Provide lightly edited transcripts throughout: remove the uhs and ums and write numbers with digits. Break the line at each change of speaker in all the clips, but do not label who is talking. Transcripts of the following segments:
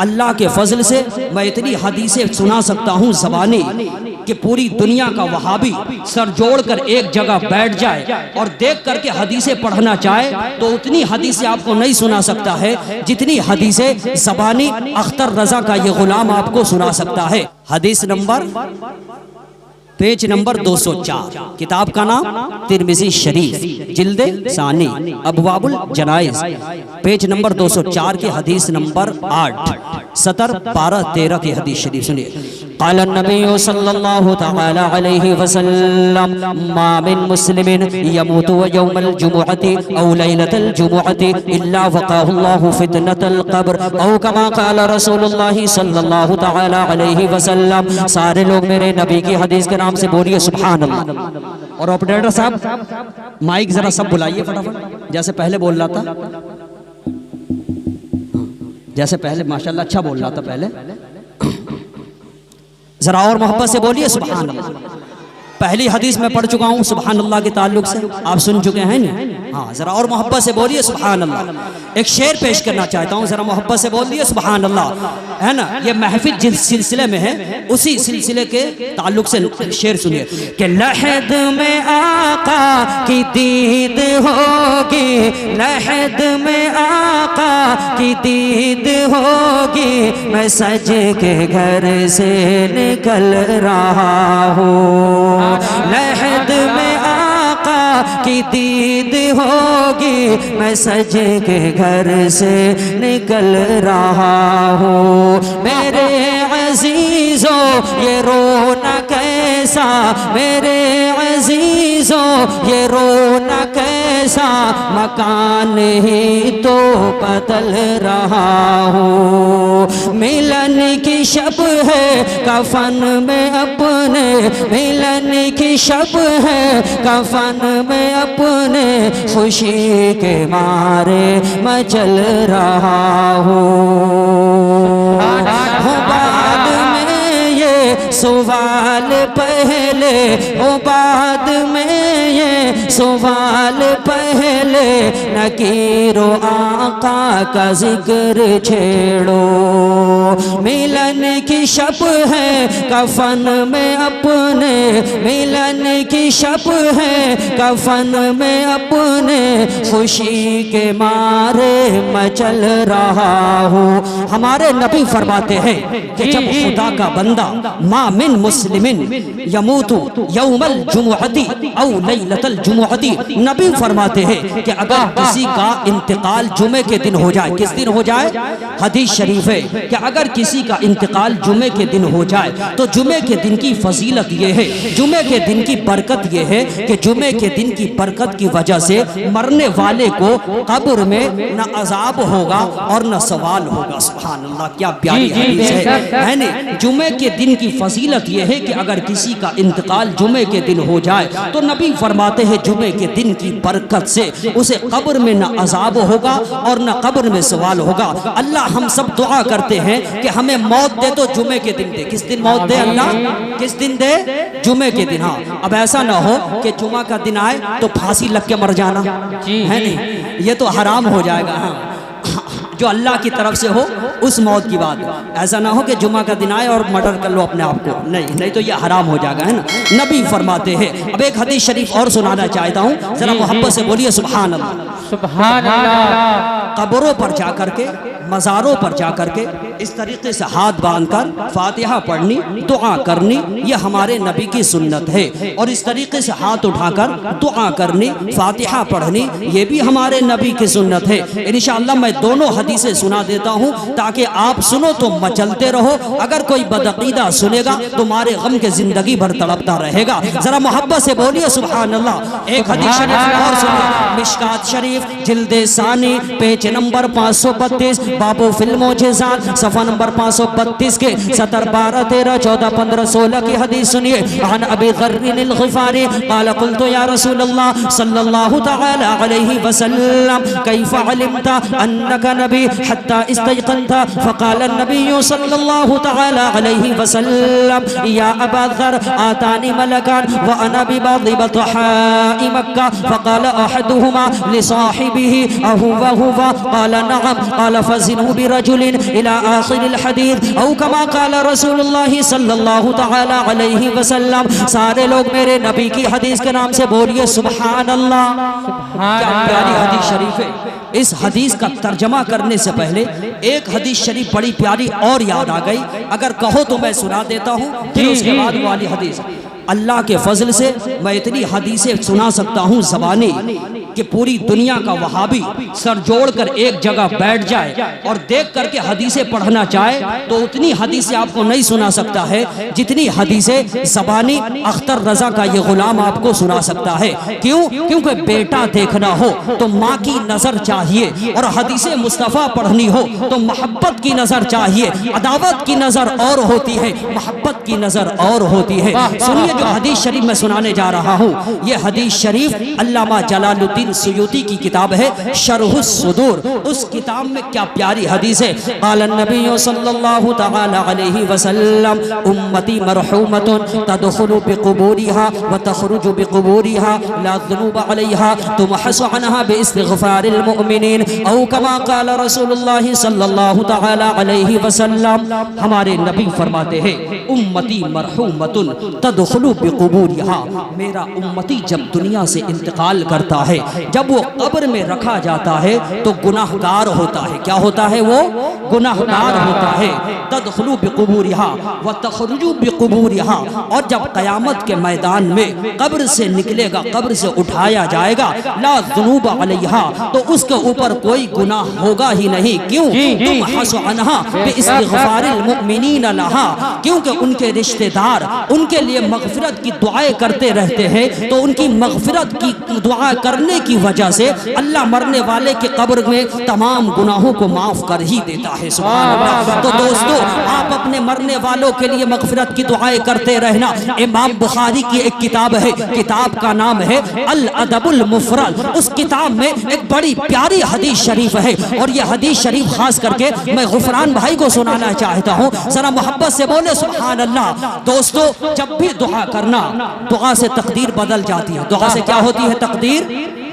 اللہ کے فضل سے میں اتنی حدیثیں سنا سکتا ہوں زبانی کہ پوری دنیا کا وہابی سر جوڑ کر ایک جگہ بیٹھ جائے اور دیکھ کر کے حدیثیں پڑھنا چاہے تو اتنی حدیثیں آپ کو نہیں سنا سکتا ہے جتنی حدیثیں زبانی اختر رضا کا یہ غلام آپ کو سنا سکتا ہے۔ حدیث نمبر پیج نمبر 204، کتاب کا نام ترمذی شریف، جلد ثانی، ابواب الجنائز، پیج نمبر 204 کی حدیث نمبر 8، سطر 12-13 کی حدیث شریف سنیے۔ قال النبی صلی اللہ تعالی علیہ وسلم ما من مسلم يموت يوم الجمعة او لیلة الجمعة الا وقاه الله فتنة القبر او كما قال رسول اللہ صلی اللہ تعالی علیہ وسلم۔ سارے لوگ میرے نبی کی حدیث کے نام سے بولیے سبحان اللہ۔ اور آپریٹر صاحب مائک ذرا سب بلائیے فٹافٹ، جیسے پہلے بول رہا تھا، جیسے پہلے ماشاءاللہ اچھا بول رہا تھا پہلے، ذرا اور محبت سے بولیے سبحان اللہ۔ پہلی حدیث میں پڑھ چکا ہوں سبحان اللہ کے تعلق سے، آپ سن چکے ہیں نا؟ ہاں ذرا اور محبت سے بولیے سبحان اللہ۔ ایک شعر پیش کرنا چاہتا ہوں، ذرا محبت سے بولیے سبحان اللہ، ہے نا؟ یہ محفل جس سلسلے میں ہے اسی سلسلے کے تعلق سے شعر سنیے کہ لحد میں آقا کی دید ہوگی، لحد میں آقا کی دید ہوگی، میں سج کے گھر سے نکل رہا ہوں، لحد میں آقا کی دید ہوگی، میں سج کے گھر سے نکل رہا ہوں، میرے عزیزوں یہ رونا کیسا، میرے عزیزوں یہ رونا کیسا، مکان ہی تو بدل رہا ہوں، ملن کی شب ہے کفن میں اپنے، ملن کی شب ہے کفن میں اپنے، خوشی کے مارے میں چل رہا ہوں، بعد میں یہ سوال پہلے، بعد میں یہ سوال پہلے، نکیر و آقا کا ذکر چھیڑو، ملن کی شب ہے کفن میں اپنے، ملن کی شب ہے کفن میں اپنے، خوشی کے مارے میں چل رہا ہوں۔ ہمارے نبی فرماتے ہیں کہ جب خدا کا بندہ ما من مسلم یموت یوم الجمعۃ او لیلۃ الجمعۃ، نبی فرماتے ہیں کہ اگر کسی کا انتقال جمعے کے دن ہو جائے، کس دن ہو جائے؟ حدیث شریف ہے کہ اگر کسی کا انتقال جمعے کے دن ہو جائے تو جمعے کے دن کی فضیلت یہ ہے، جمعے کے دن کی برکت یہ ہے کہ جمعے کے دن کی برکت کی وجہ سے مرنے والے کو قبر میں نہ عذاب ہوگا اور نہ سوال ہوگا۔ سبحان اللہ، کیا پیاری حدیث ہے نا؟ جمعے کے دن کی فضیلت یہ ہے کہ اگر کسی کا انتقال جمعے کے دن ہو جائے تو نبی فرماتے ہیں جمعے کے دن کی برکت سے اسے قبر میں نہ عذاب ہوگا اور نہ قبر میں سوال ہوگا۔ اللہ ہم سب دعا کرتے ہیں کہ ہمیں موت دے تو جمعے کے دن دے۔ کس دن موت دے اللہ؟ کس دن دے؟ جمعے کے دن۔ ہاں اب ایسا نہ ہو کہ جمعہ کا دن آئے تو پھانسی لگ کے مر جانا ہے نہیں، یہ تو حرام ہو جائے گا۔ ہاں جو اللہ کی طرف سے ہو اس موت کی بات، ایسا نہ ہو کہ جمعہ کا دن آئے اور مرڈر کر لو اپنے آپ کو، نہیں تو یہ حرام ہو جائے گا، ہے نا؟ نبی فرماتے ہیں۔ اب ایک حدیث شریف اور سنانا چاہتا ہوں، ذرا محبت سے بولیے سبحان اللہ۔
سبحان اللہ۔
قبروں پر جا کر کے، مزاروں پر جا کر کے اس طریقے سے ہاتھ باندھ کر فاتحہ پڑھنی، دعا کرنی، یہ ہمارے نبی کی سنت ہے، اور اس طریقے سے ہاتھ اٹھا کر دعا کرنی، فاتحہ پڑھنی، یہ بھی ہمارے نبی کی سنت ہے۔ انشاءاللہ میں دونوں حدیثیں سنا دیتا ہوں تاکہ آپ سنو تو مچلتے رہو، اگر کوئی بدعقیدہ سنے گا تمہارے غم کے زندگی بھر تڑپتا رہے گا۔ ذرا محبت سے بولیے سبحان اللہ۔ ایک حدیث شریف اور سنو، مشکات شریف جلد ثانی پیج نمبر 532، بابو فی المعجزات صفحہ نمبر 532 کے سطر 12 13 14 15 16 کی حدیث سنیے۔ عن ابی ذر الغفاری قال قلت یا رسول اللہ صلی اللہ تعالی علیہ وسلم کیف علمت انک نبی حتی استيقنت؟ فقال النبي صلى الله تعالى عليه وسلم يا أبا ذر آتاني ملكان وأنا ببعض بطحاء مكة، فقال أحدهما لصاحبه أهو وهو؟ قال نعم، قال فزد فزنوا برجل الى آخر الحدیث او کما قال رسول اللہ صلی اللہ تعالی علیہ وسلم. سارے لوگ میرے نبی کی حدیث کے نام سے بولیے سبحان اللہ. کیا پیاری حدیث شریف ہے. اس حدیث کا ترجمہ کرنے سے پہلے ایک حدیث شریف بڑی پیاری اور یاد آ گئی, اگر کہو تو میں سنا دیتا ہوں, پھر اس کے بعد والی حدیث. اللہ کے فضل سے میں اتنی حدیثیں سنا سکتا ہوں زبانی کہ پوری دنیا کا وہابی سر جوڑ کر ایک جگہ بیٹھ جائے اور دیکھ کر کے حدیثیں پڑھنا چاہے تو اتنی حدیثیں آپ کو نہیں سنا سکتا ہے جتنی حدیثیں زبانی اختر رضا کا یہ غلام آپ کو سنا سکتا ہے. کیوں؟ کیونکہ بیٹا دیکھنا ہو تو ماں کی نظر چاہیے, اور حدیث مصطفیٰ پڑھنی ہو تو محبت کی نظر چاہیے. عداوت کی نظر اور ہوتی ہے, محبت کی نظر اور ہوتی ہے. سنیے جو حدیث شریف میں سنانے جا رہا ہوں, یہ حدیث شریف علامہ جلال الدین سیوطی کی کتاب ہے شرح الصدور. اس کتاب میں کیا پیاری حدیث ہے. قال النبی صلی اللہ تعالی علیہ وسلم امتی مرحومت تدخل بقبورها وتخرج بقبورها لا ذنوب عليها تمحص عنها باستغفار المؤمنین او کما قال رسول اللہ صلی اللہ تعالی علیہ وسلم. ہمارے نبی فرماتے ہیں امتی مرحومت تدخل بقبورها, میرا امتی جب دنیا سے انتقال کرتا ہے, جب وہ قبر میں رکھا جاتا ہے تو گناہگار ہوتا ہے. کیا ہوتا ہے؟ وہ گناہگار ہوتا ہے. تدخل بقبورها وتخرج بقبورها, اور جب قیامت کے میدان میں قبر سے نکلے گا, قبر سے اٹھایا جائے گا, لا ذنوب علیہا, تو اس کے اوپر کوئی گناہ ہوگا ہی نہیں. کیوں؟ تمحص عنها باستغفار المؤمنین لها, کیونکہ ان کے رشتہ دار ان کے لیے مغفرت کی دعائیں کرتے رہتے ہیں, تو ان کی مغفرت کی دعا کرنے کی وجہ سے اللہ مرنے والے کے قبر میں تمام گناہوں کو معاف کر ہی دیتا ہے. سبحان اللہ. تو دوستو, آپ اپنے مرنے والوں کے لیے مغفرت کی دعائیں کرتے رہنا. امام بخاری کی ایک کتاب ہے, کتاب کا نام ہے الادب المفرد. اس کتاب میں ایک بڑی پیاری حدیث شریف ہے, اور یہ حدیث شریف خاص کر کے میں غفران بھائی کو سنانا چاہتا ہوں. ذرا محبت سے بولے سبحان اللہ. دوستو, جب بھی دعا کرنا, دعا سے تقدیر بدل جاتی ہے. دعا سے کیا ہوتی ہے؟ تقدیر.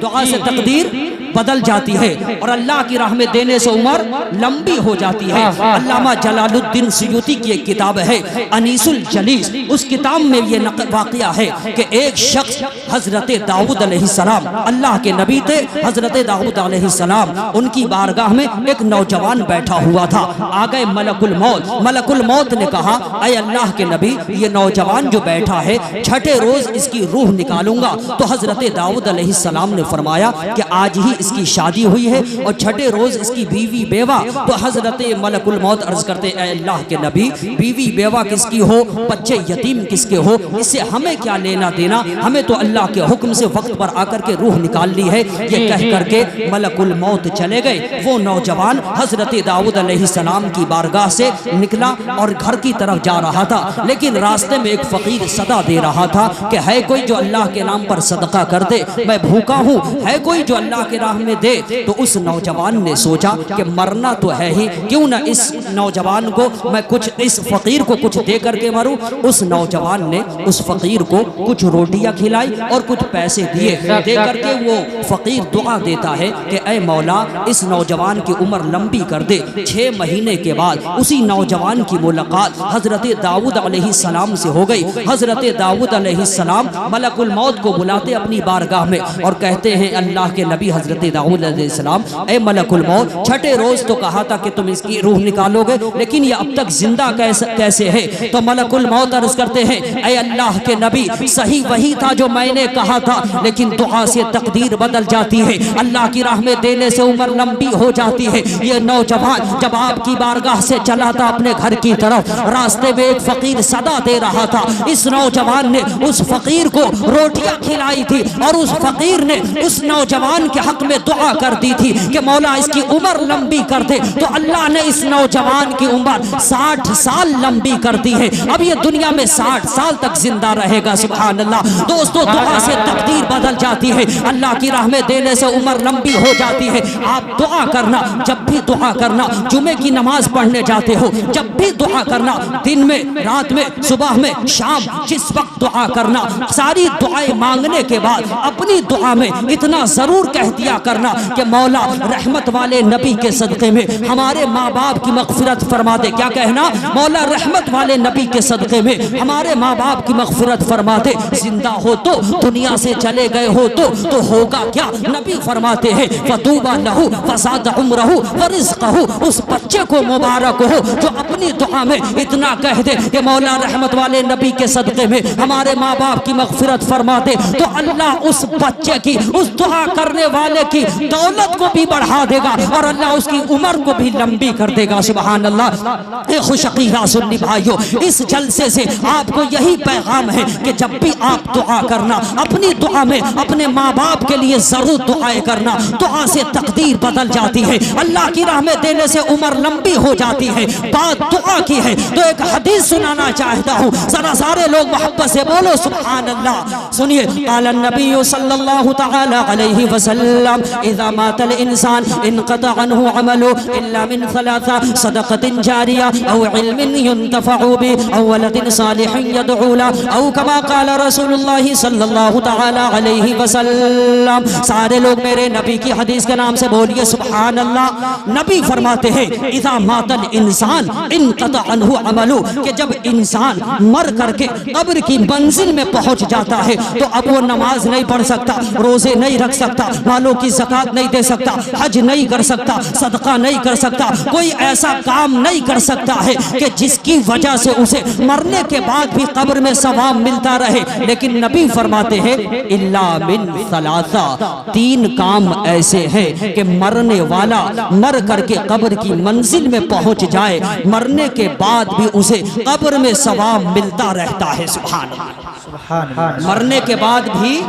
دعا سے تقدیر بدل جاتی ہے, اور اللہ کی راہ میں دینے سے عمر لمبی ہو جاتی ہے. علامہ جلال الدین سیوطی کی ایک کتاب ہے انیس الجلیس. اس کتاب میں یہ واقعہ ہے کہ ایک شخص حضرت داؤد علیہ السلام, اللہ کے نبی تھے حضرت داؤد علیہ السلام, ان کی بارگاہ میں ایک نوجوان بیٹھا ہوا تھا. آ گئے ملک الموت. ملک الموت نے کہا اے اللہ کے نبی, یہ نوجوان جو بیٹھا ہے چھٹے روز اس کی روح نکالوں گا. تو حضرت داؤد علیہ السلام نے فرمایا کہ آج ہی اس کی شادی ہوئی ہے اور چھٹے روز اس کی بیوی بیوہ. تو حضرت ملک الموت عرض کرتے اے اللہ کے نبی, بیوی بیوہ کس کی ہو, بچے یتیم کس کے ہو, اس سے ہمیں کیا لینا دینا, ہمیں تو اللہ کے حکم سے وقت پر آ کر کے روح نکالنی ہے. یہ کہہ کر کے ملک الموت چلے گئے. وہ نوجوان حضرت داؤد علیہ السلام کی بارگاہ سے نکلا اور گھر کی طرف جا رہا تھا, لیکن راستے میں ایک فقیر صدا دے رہا تھا کہ ہے کوئی جو اللہ کے نام پر صدقہ کر دے, میں بھوکا ہوں, ہے کوئی جو اللہ کے راہ میں دے. تو اس نوجوان نے سوچا کہ مرنا تو ہے ہی, کیوں نہ اس نوجوان کو میں کچھ, اس فقیر کو کچھ دے کر کے مروں. اس نوجوان نے اس فقیر کو کچھ روٹیاں کھلائی اور کچھ پیسے دیے. دے کر کے وہ فقیر دعا دیتا ہے کہ اے مولا, اس نوجوان کی عمر لمبی کر دے. 6 مہینے کے بعد اسی نوجوان کی ملاقات حضرت داؤد علیہ السلام سے ہو گئی. حضرت داؤد علیہ السلام ملک الموت کو بلاتے اپنی بارگاہ میں اور کہتے ہیں اللہ کے نبی حضرت داؤد علیہ السلام, اے ملک الموت, چھٹے روز تو کہا تھا کہ تم اس کی روح نکالو گے, لیکن یہ اب تک زندہ کیسے ہے؟ تو ملک الموت عرض کرتے ہیں اے اللہ کے نبی, صحیح وہی تھا جو میں نے کہا تھا, لیکن دعا سے تقدیر بدل جاتی ہے, اللہ کی راہ میں دینے سے عمر لمبی ہو جاتی ہے. یہ نوجوان جب آپ کی بارگاہ سے چلا تھا اپنے گھر کی طرف, راستے میں ایک فقیر صدا دے رہا تھا. اس نوجوان نے اس فقیر کو روٹیاں کھلائی تھی اور اس فقیر نے اس نوجوان کے حق میں دعا کر دی تھی کہ مولا اس کی عمر لمبی کر دے. تو اللہ نے اس نوجوان کی عمر 60 سال لمبی کر دی ہے. اب یہ دنیا میں 60 سال تک زندہ رہے گا. سبحان اللہ. دوستو, دعا سے تقدیر بدل جاتی ہے, اللہ کی راہ میں دینے سے عمر لمبی ہو جاتی ہے. آپ دعا کرنا, جب بھی دعا کرنا, جمعے کی نماز پڑھنے جاتے ہو, جب بھی دعا کرنا, دن میں, رات میں, صبح میں, شام, جس وقت دعا کرنا, ساری دعائیں مانگنے کے بعد اپنی دعا میں اتنا ضرور کہہ دیا کرنا کہ مولا رحمت والے نبی کے صدقے میں ہمارے ماں باپ کی مغفرت فرما دے. کیا کہنا؟ مولا رحمت والے نبی کے صدقے میں ہمارے ماں باپ کی مغفرت فرما دے. زندہ ہو تو دنیا سے چلے گئے ہو تو ہوگا کیا؟ نبی فرماتے ہیں فطوبى له فزاد عمره ورزقه. اس بچے کو مبارک ہو جو اپنی دعا میں اتنا کہہ دے کہ مولا رحمت والے نبی کے صدقے میں ہمارے ماں باپ کی مغفرت فرما دے. تو اللہ اس بچے کی، اس دعا کرنے والے کی دولت کو بھی بڑھا دے گا اور اللہ اس کی عمر کو بھی لمبی کر دے گا. سبحان اللہ. اے خوش عقیدہ سنی بھائیو، اس جلسے سے آپ کو یہی پیغام ہے کہ جب بھی آپ دعا کرنا، اپنی دعا میں اپنے ماں باپ کے لیے ضرور دعائیں کرنا. دعا سے تقدیر بدل جاتی ہے، اللہ کی راہ میں دینے سے عمر لمبی ہو جاتی ہے. بات دعا کی ہے تو ایک حدیث سنانا چاہتا ہوں، ذرا سارے لوگ محبت سے بولو سبحان اللہ. سنیے، قال النبی صلی اللہ تعالی علیہ وسلم اذا مات الانسان انقطع عنه عمله الا من ثلاث: صدقة جاریہ او علم ينتفع به او ولد صالح يدعو له او كما قال رسول اللہ صلی اللہ تعالی علیہ وسلم. سارے لوگ میرے نبی کی حدیث کے نام سے بولیے سبحان اللہ. نبی فرماتے ہیں اذا مات الانسان انقطع عنہ عمله، کہ جب انسان مر کر کے قبر کی منزل میں پہنچ جاتا ہے تو اب وہ نماز نہیں پڑھ سکتا، روزے نہیں رکھ سکتا، مالوں کی زکات نہیں دے سکتا، حج نہیں کر سکتا، صدقہ نہیں کر سکتا، کوئی ایسا کام نہیں کر سکتا ہے کہ جس کی وجہ سے اسے مرنے کے بعد بھی قبر میں ثواب ملتا رہے. لیکن نبی فرماتے ہیں الا من ثلاثہ، تین کام ایسے ہیں کہ مرنے والا مر کر کے قبر کی منزل میں پہنچ جائے، مرنے کے بعد بھی اسے قبر میں ثواب ملتا رہتا ہے. سبحان اللہ. مرنے کے بعد بھی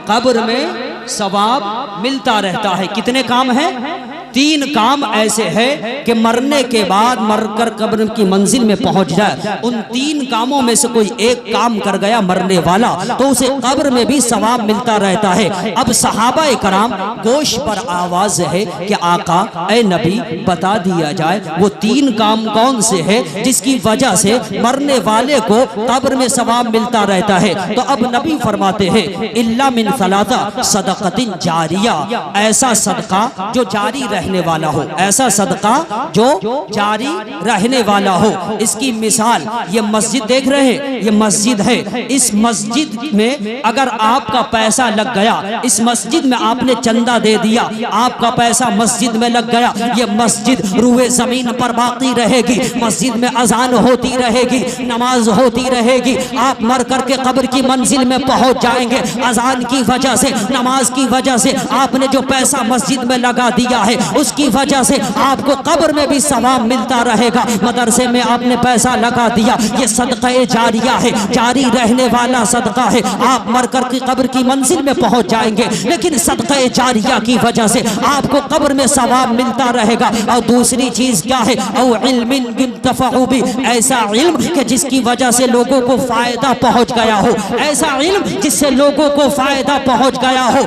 قبر میں ثواب ملتا رہتا ہے. کتنے کام ہیں؟ تین کام ایسے ہیں کہ مرنے کے بعد مر کر قبر کی منزل میں پہنچ جائے، ان تین کاموں میں سے کوئی ایک کام کر گیا مرنے والا تو اسے قبر میں بھی ثواب ملتا رہتا ہے. اب صحابہ کرام گوش پر آواز ہے کہ آقا اے نبی بتا دیا جائے وہ تین کام کون سے ہیں جس کی وجہ سے مرنے والے کو قبر میں ثواب ملتا رہتا ہے. تو اب نبی فرماتے ہیں الا من ثلاثہ: صدقۃ جاریہ، ایسا صدقہ جو جاری رہنے والا ہو، ایسا صدقہ جو جاری رہنے والا ہو. اس کی مثال یہ مسجد دیکھ رہے ہیں، یہ مسجد ہے. اس مسجد میں اگر آپ کا پیسہ لگ گیا، اس مسجد میں آپ نے چندہ دے دیا، آپ کا پیسہ مسجد میں لگ گیا، یہ مسجد روئے زمین پر باقی رہے گی. مسجد میں اذان ہوتی رہے گی، نماز ہوتی رہے گی. آپ مر کر کے قبر کی منزل میں پہنچ جائیں گے. اذان کی وجہ سے، نماز کی وجہ سے آپ نے جو پیسہ مسجد میں لگا دیا ہے اس کی وجہ سے آپ کو قبر میں بھی ثواب ملتا رہے گا. مدرسے میں آپ نے پیسہ لگا دیا، یہ صدقہ جاریہ ہے، جاری رہنے والا صدقہ ہے. آپ مر کر کی قبر کی منزل میں پہنچ جائیں گے لیکن صدقہ جاریہ کی وجہ سے آپ کو قبر میں ثواب ملتا رہے گا. اور دوسری چیز کیا ہے؟ او علم ينتفع به، ایسا علم کہ جس کی وجہ سے لوگوں کو فائدہ پہنچ گیا ہو، ایسا علم جس سے لوگوں کو فائدہ پہنچ گیا ہو.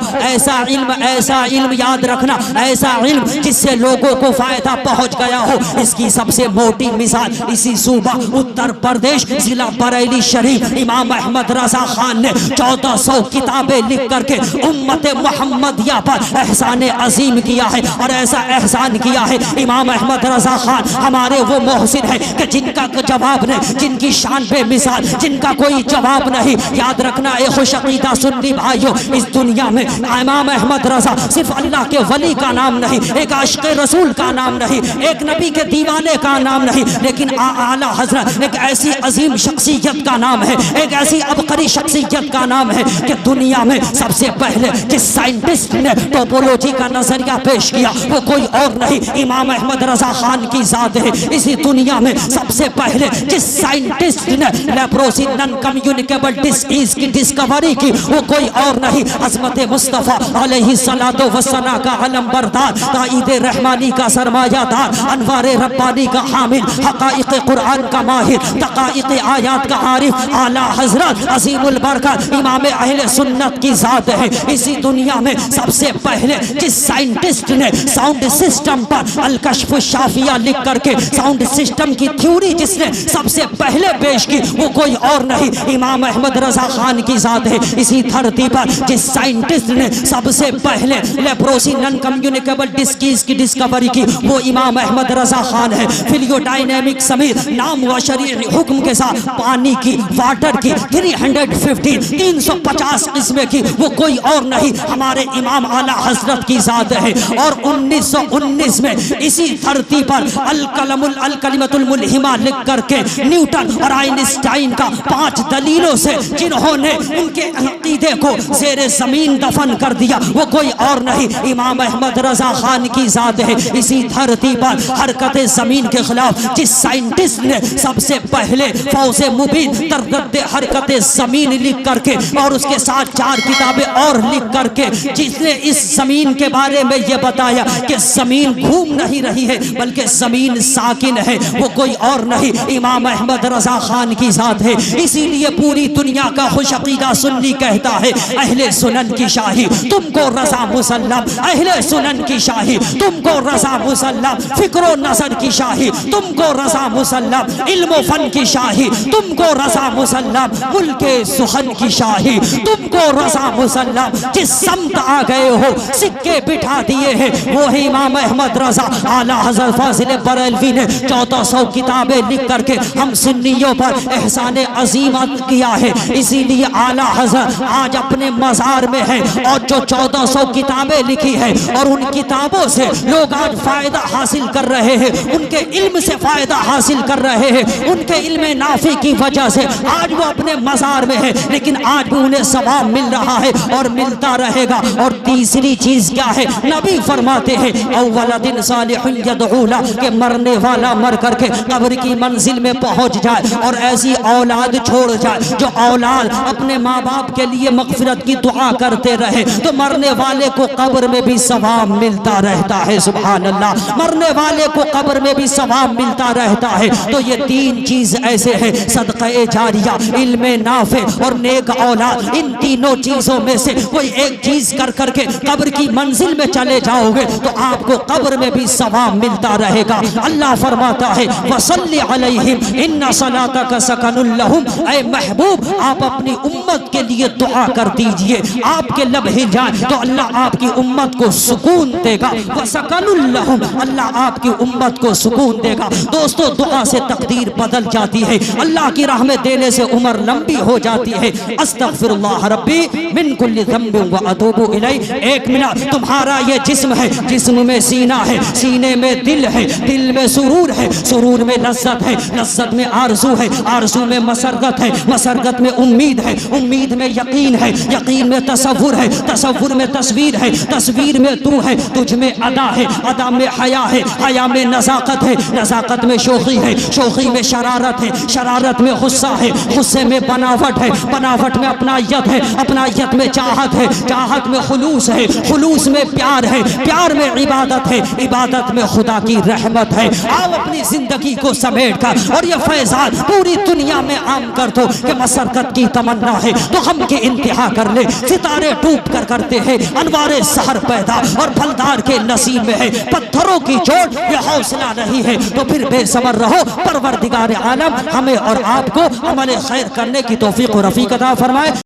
ایسا علم یاد رکھنا، ایسا علم جس سے لوگوں کو فائدہ پہنچ گیا ہو. اس کی سب سے موٹی مثال اسی صوبہ اتر پردیش ضلع بریلی شریف امام احمد رضا خان نے 1400 کتابیں لکھ کر کے امت محمدیہ پر احسان عظیم کیا ہے. اور ایسا احسان کیا ہے امام احمد رضا خان ہمارے وہ محسن ہیں کہ جن کا جواب نہیں، جن کی شان بے مثال، جن کا کوئی جواب نہیں. یاد رکھنا اے خوش عقیدہ سنی بھائیو، اس دنیا میں امام احمد رضا صرف اللہ کے ولی کا نام نہیں، ایک عاشق رسول کا نام نہیں، ایک نبی کے دیوانے کا نام نہیں، لیکن اعلیٰ حضرت ایک ایسی عظیم شخصیت کا نام ہے، ایک ایسی عبقری شخصیت کا نام ہے کہ دنیا میں سب سے پہلے جس سائنٹسٹ نے ٹوپولوجی کا نظریہ پیش کیا وہ کوئی اور نہیں، امام احمد رضا خان کی ذات ہے. اسی دنیا میں سب سے پہلے جس سائنٹسٹ نے لیپروسی نن کمیونیکیبل ڈیزیز کی ڈسکوری کی وہ کوئی اور نہیں، عظمت مصطفیٰ علیہ الصلوۃ والسلام کا علم بردار عقائد رحمانی کا سرمایہ دار، انوار ربانی کا حامل، حقائق قرآن کا ماہر، دقائق آیات کا عارف، اعلیٰ حضرت عظیم البرکت امام اہل سنت کی ذات ہے۔ اسی دنیا میں سب سے پہلے جس سائنٹسٹ نے ساؤنڈ سسٹم پر الکشف الشافیہ لکھ کر کے ساؤنڈ سسٹم کی تھیوری جس نے سب سے پہلے پیش کی وہ کوئی اور نہیں، امام احمد رضا خان کی ذات ہے۔ اسی دھرتی پر جس سائنٹسٹ نے سب سے پہلے لیپروسی نن کمیونیکیبل ڈسکیز کی ڈسکوری کی وہ امام احمد رضا خان ہے۔ فلیو ڈائنامک سمیت نام و شریع حکم کے ساتھ پانی کی، واٹر کی 350 قسمیں کی وہ کوئی اور نہیں، ہمارے امام اعلیٰ حضرت کی ذات ہے۔ اور 1919 میں اسی دھرتی پر الکلمۃ الملہمہ لکھ کر کے نیوٹن اور آئنسٹائن کا 5 دلیلوں سے جنہوں نے ان کے عقیدے کو زیر زمین دفن کر دیا وہ کوئی اور نہیں، امام احمد رضا خان کی ذات ہے۔ اسی دھرتی پر حرکت زمین کے خلاف جس سائنٹسٹ نے سب سے پہلے فوز مبین ترغد حرکت زمین لکھ کر کے اور اس کے ساتھ 4 کتابیں اور لکھ کر کے جس نے اس زمین کے بارے میں یہ بتایا کہ زمین گھوم نہیں رہی ہے بلکہ زمین ساکن ہے وہ کوئی اور نہیں، امام احمد رضا خان کی ذات ہے۔ اسی لیے پوری دنیا کا خوش عقیدہ سنی کہتا ہے اہل سنن کی شاہی تم کو رضا مسلم، اہل سنن کی شاہی تم کو رضا مسلم، فکر و نظر کی شاہی تم کو رضا مسلم، علم و فن کی شاہی تم کو رضا مسلم، ملک سخن کی شاہی تم کو رضا مسلم، جس سمت آ گئے ہو سکے بٹھا دیے ہیں وہ ہے امام احمد رضا۔ اعلیٰ حضرت فاضل بریلوی نے 1400 کتابیں لکھ کر کے ہم سنیوں پر احسان عظیمت کیا ہے، اسی لیے اعلیٰ حضرت آج اپنے مزار میں ہے اور جو 1400 کتابیں لکھی ہے اور ان کتابوں سے لوگ آج فائدہ حاصل کر رہے ہیں، ان کے علم سے فائدہ حاصل کر رہے ہیں، ان کے علم نافع کی وجہ سے آج وہ اپنے مزار میں ہے لیکن آج بھی انہیں ثواب مل رہا ہے اور ملتا رہے گا۔ اور تیسری چیز کیا ہے؟ نبی فرماتے ہیں اولاد صالح یدعو لہ کہ مرنے والا مر کر کے قبر کی منزل میں پہنچ جائے اور ایسی اولاد چھوڑ جائے جو اولاد اپنے ماں باپ کے لیے مغفرت کی دعا کرتے رہے تو مرنے والے کو قبر میں بھی ثواب ملتا رہتا ہے۔ سبحان اللہ، مرنے والے کو قبر میں بھی ثواب ملتا رہتا ہے۔ تو یہ 3 چیز ایسے ہیں، صدقہ جاریہ، علم نافع اور نیک اولاد، ان تینوں چیزوں میں سے کوئی ایک چیز کر کے قبر کی منزل میں چلے جاؤ گے تو آپ کو قبر میں بھی ثواب ملتا رہے گا۔ اللہ فرماتا ہے وَصَلِّ عَلَيْهِمْ إِنَّ صَلَاتَكَ سَكَنٌ لَهُمْ، اے محبوب آپ اپنی امت کے لیے دعا کر دیجئے، آپ کے لب ہل جائیں تو اللہ آپ کی امت کو سکون دے گا، وَسَكَنٌ لَهُمْ اللہ آپ کی امت کو سکون دے گا۔ دوستو دعا سے تقدیر بدل جاتی ہے، اللہ کی راہ میں دینے سے عمر لمبی ہو جاتی ہے۔ استغفر اللہ ربی من کل ذنب واتوب الیہ۔ 1 منٹ، تمہارا یہ جسم ہے، جسم میں سینہ ہے، سینے میں دل ہے، دل میں سرور ہے، سرور میں لذت ہے، لذت میں آرزو ہے، آرزو میں مسرت ہے، مسرت میں امید ہے، امید میں یقین ہے، یقین میں تصور ہے، تصور میں تصویر ہے، تصویر میں تو ہے، تجھ میں ادا ہے، ادا میں حیا ہے، حیا میں نزاکت ہے، نزاکت میں شوخی ہے، شوخی میں شرارت ہے، شرارت میں غصہ ہے، غصے میں بناوٹ ہے، بناوٹ میں اپنائیت ہے، اپنائیت میں چاہت ہے، چاہت میں خلوص ہے، خلوص میں پیار ہے، پیار میں عبادت ہے، عبادت میں خدا کی رحمت ہے۔ آؤ اپنی زندگی کو سمیٹ کر اور یہ فیضان پوری دنیا میں عام کر دو کہ مسرت کی تمنا ہے تو غم کی انتہا کر لے، ستارے ڈوب کر کرتے ہیں انوار سحر پیدا اور پھلدار کے نصیب میں ہے، پتھروں کی چوٹ یہ حوصلہ نہیں ہے تو پھر بے صبر رہو۔ پروردگار عالم ہمیں اور آپ کو عمل خیر کرنے کی توفیق و رفیق عطا فرمائے۔